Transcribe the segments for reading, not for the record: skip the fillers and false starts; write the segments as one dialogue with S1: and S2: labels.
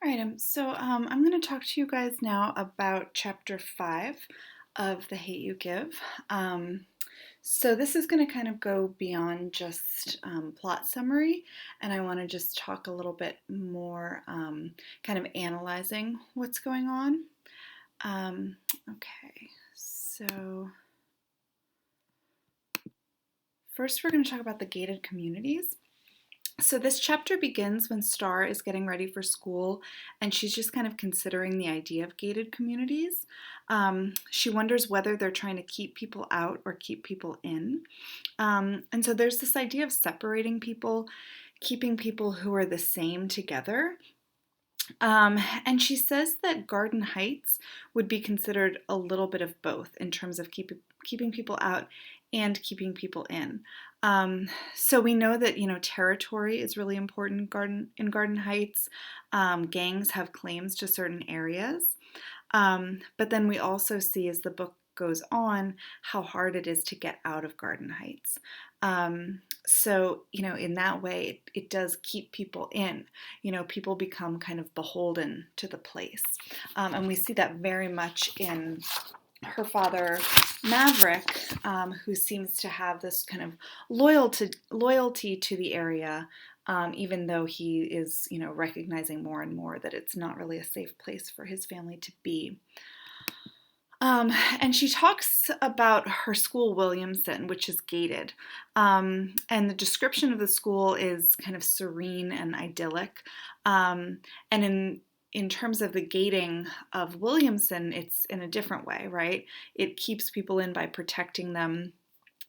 S1: All right, I'm going to talk to you guys now about chapter 5 of The Hate You Give. So this is going to kind of go beyond just plot summary, and I want to just talk a little bit more, kind of analyzing what's going on. Okay, so first we're going to talk about the gated communities. So this chapter begins when Star is getting ready for school and she's just kind of considering the idea of gated communities. She wonders whether they're trying to keep people out or keep people in. And so there's this idea of separating people, keeping people who are the same together. And she says that Garden Heights would be considered a little bit of both in terms of keeping people out and keeping people in. So we know that territory is really important in Garden Heights. Gangs have claims to certain areas, but then we also see as the book goes on how hard it is to get out of Garden Heights. So, in that way, it does keep people in. People become kind of beholden to the place. And we see that very much in her father, Maverick, who seems to have this kind of loyalty to the area, even though he is, recognizing more and more that it's not really a safe place for his family to be. And she talks about her school, Williamson, which is gated. And the description of the school is kind of serene and idyllic. And in terms of the gating of Williamson, it's in a different way, right? It keeps people in by protecting them,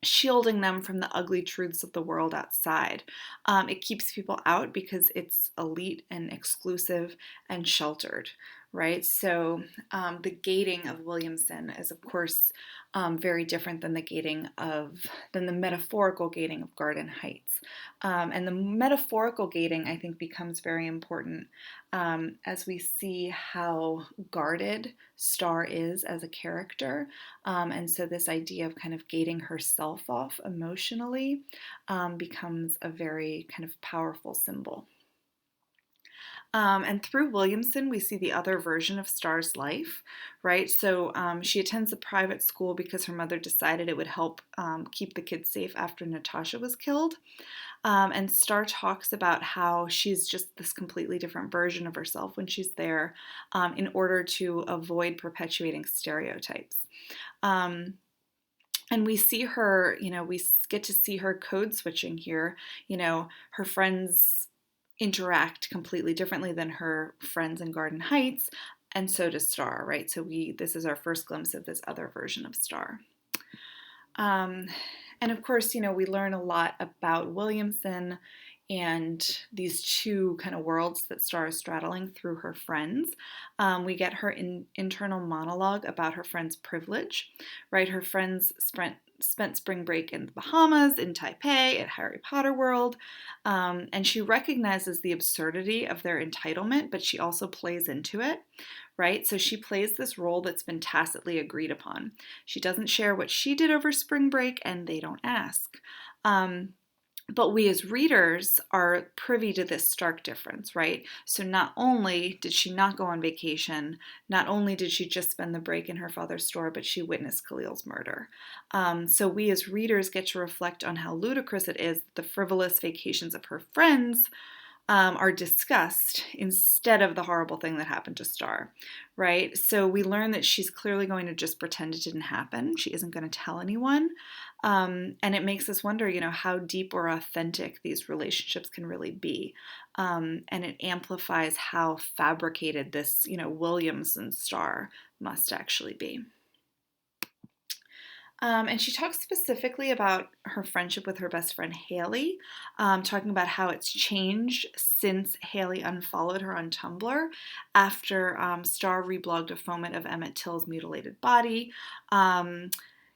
S1: shielding them from the ugly truths of the world outside. It keeps people out because it's elite and exclusive and sheltered, right? So the gating of Williamson is, of course, very different than the metaphorical gating of Garden Heights. And the metaphorical gating, I think, becomes very important as we see how guarded Star is as a character. And so this idea of kind of gating herself off emotionally becomes a very kind of powerful symbol. And through Williamson, we see the other version of Star's life, right? So she attends a private school because her mother decided it would help keep the kids safe after Natasha was killed. And Star talks about how she's just this completely different version of herself when she's there in order to avoid perpetuating stereotypes. And we see her, we get to see her code switching here. Her friends interact completely differently than her friends in Garden Heights, and so does Star, right? So this is our first glimpse of this other version of Star. And of course, we learn a lot about Williamson and these two kind of worlds that Star is straddling through her friends. We get her internal monologue about her friend's privilege, right? Her friends spent spring break in the Bahamas, in Taipei, at Harry Potter World, and she recognizes the absurdity of their entitlement, but she also plays into it, right? So she plays this role that's been tacitly agreed upon. She doesn't share what she did over spring break, and they don't ask. But we as readers are privy to this stark difference, right? So not only did she not go on vacation, not only did she just spend the break in her father's store, but she witnessed Khalil's murder. So we as readers get to reflect on how ludicrous it is that the frivolous vacations of her friends are discussed instead of the horrible thing that happened to Star, right? So we learn that she's clearly going to just pretend it didn't happen. She isn't going to tell anyone. And it makes us wonder, how deep or authentic these relationships can really be. And it amplifies how fabricated this, Williamson Star must actually be. And she talks specifically about her friendship with her best friend Haley, talking about how it's changed since Haley unfollowed her on Tumblr after Star reblogged a foment of Emmett Till's mutilated body.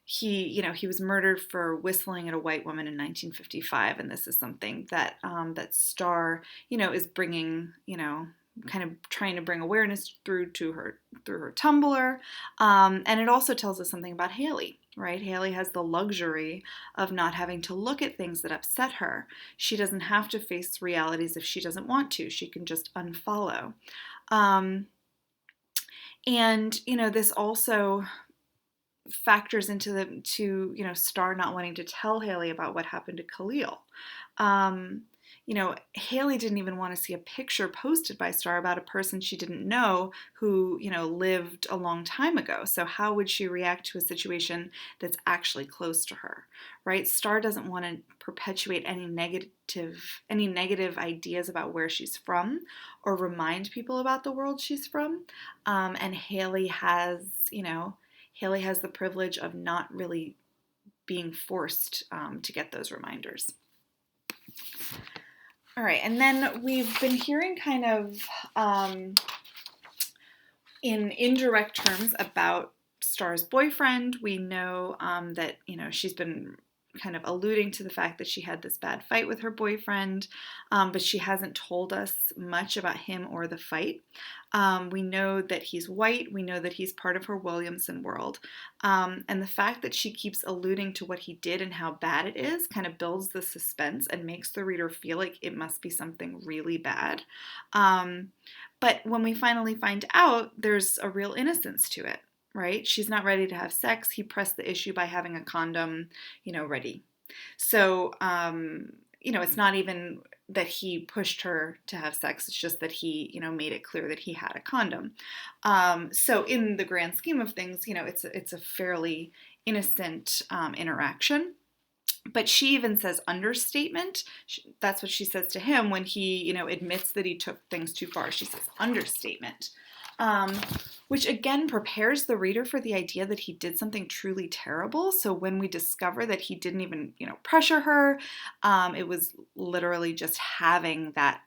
S1: He was murdered for whistling at a white woman in 1955, and this is something that that Star, is bringing, kind of trying to bring awareness through her Tumblr, and it also tells us something about Haley. Right? Haley has the luxury of not having to look at things that upset her. She doesn't have to face realities if she doesn't want to. She can just unfollow. Um, and, this also factors into Star not wanting to tell Haley about what happened to Khalil. Um, Haley didn't even want to see a picture posted by Star about a person she didn't know who, lived a long time ago. So how would she react to a situation that's actually close to her, right? Star doesn't want to perpetuate any negative ideas about where she's from or remind people about the world she's from. And Haley has the privilege of not really being forced to get those reminders. All right, and then we've been hearing kind of in indirect terms about Star's boyfriend. We know that, she's been kind of alluding to the fact that she had this bad fight with her boyfriend, but she hasn't told us much about him or the fight. We know that he's white. We know that he's part of her Williamson world. And the fact that she keeps alluding to what he did and how bad it is kind of builds the suspense and makes the reader feel like it must be something really bad. But when we finally find out, there's a real innocence to it, right? She's not ready to have sex. He pressed the issue by having a condom, ready. So, it's not even that he pushed her to have sex. It's just that he, made it clear that he had a condom. So in the grand scheme of things, it's a fairly innocent interaction. But she even says understatement. That's what she says to him when he, admits that he took things too far. She says understatement, which again prepares the reader for the idea that he did something truly terrible. So when we discover that he didn't even, pressure her, it was literally just having that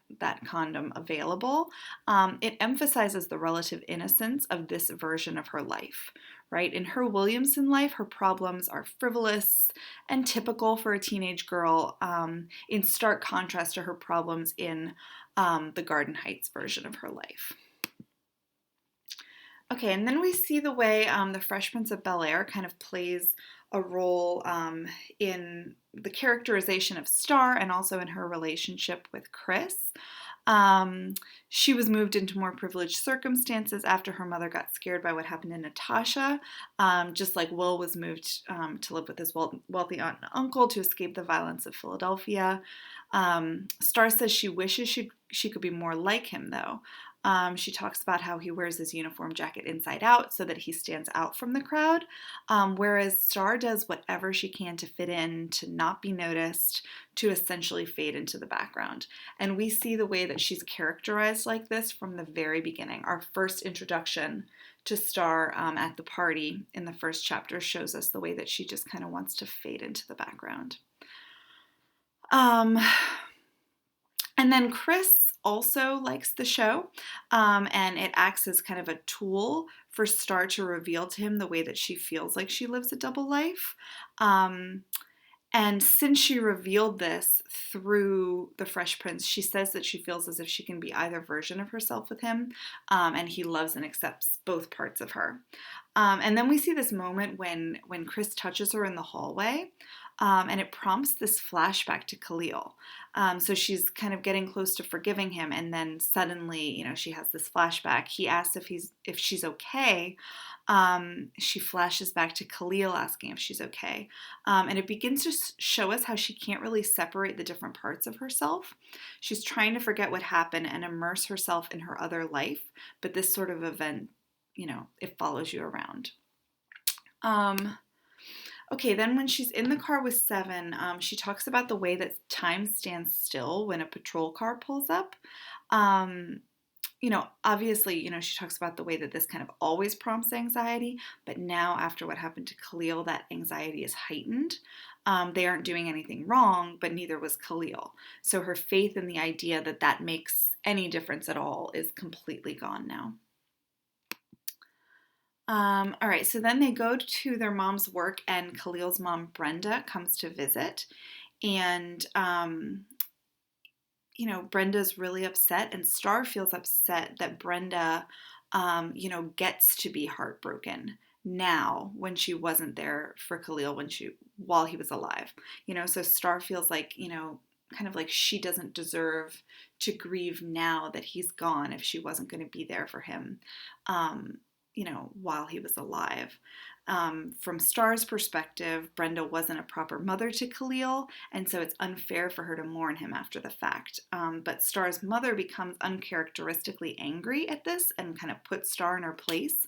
S1: condom available. It emphasizes the relative innocence of this version of her life. Right? In her Williamson life, her problems are frivolous and typical for a teenage girl, in stark contrast to her problems in the Garden Heights version of her life. Okay, and then we see the way the Fresh Prince of Bel-Air kind of plays a role in the characterization of Star and also in her relationship with Chris. She was moved into more privileged circumstances after her mother got scared by what happened to Natasha, just like Will was moved to live with his wealthy aunt and uncle to escape the violence of Philadelphia. Star says she wishes she could be more like him, though. She talks about how he wears his uniform jacket inside out so that he stands out from the crowd, whereas Star does whatever she can to fit in, to not be noticed, to essentially fade into the background. And we see the way that she's characterized like this from the very beginning. Our first introduction to Star at the party in the first chapter shows us the way that she just kind of wants to fade into the background. And then Chris also likes the show, and it acts as kind of a tool for Star to reveal to him the way that she feels like she lives a double life. And since she revealed this through the Fresh Prince, she says that she feels as if she can be either version of herself with him, and he loves and accepts both parts of her. And then we see this moment when Chris touches her in the hallway, and it prompts this flashback to Khalil. So she's kind of getting close to forgiving him, and then suddenly, she has this flashback. He asks if she's okay. She flashes back to Khalil asking if she's okay. And it begins to show us how she can't really separate the different parts of herself. She's trying to forget what happened and immerse herself in her other life, but this sort of event, it follows you around. Okay, then when she's in the car with Seven, she talks about the way that time stands still when a patrol car pulls up. Obviously, she talks about the way that this kind of always prompts anxiety, but now after what happened to Khalil, that anxiety is heightened. They aren't doing anything wrong, but neither was Khalil. So her faith in the idea that that makes any difference at all is completely gone now. All right, so then they go to their mom's work, and Khalil's mom, Brenda, comes to visit. And, Brenda's really upset, and Star feels upset that Brenda, gets to be heartbroken now when she wasn't there for Khalil while he was alive. So Star feels like, kind of like she doesn't deserve to grieve now that he's gone if she wasn't going to be there for him, while he was alive. From Star's perspective, Brenda wasn't a proper mother to Khalil, and so it's unfair for her to mourn him after the fact. But Star's mother becomes uncharacteristically angry at this and kind of puts Star in her place,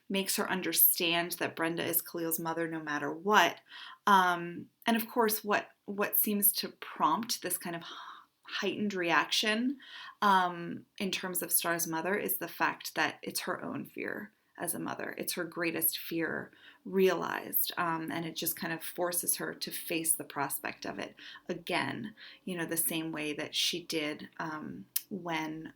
S1: makes her understand that Brenda is Khalil's mother no matter what. And of course, what seems to prompt this kind of heightened reaction in terms of Star's mother is the fact that it's her own fear as a mother. It's her greatest fear realized, and it just kind of forces her to face the prospect of it again, the same way that she did when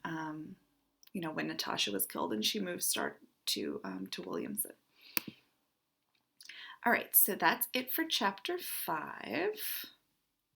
S1: Natasha was killed and she moved Star to Williamson. All right, so that's it for chapter 5.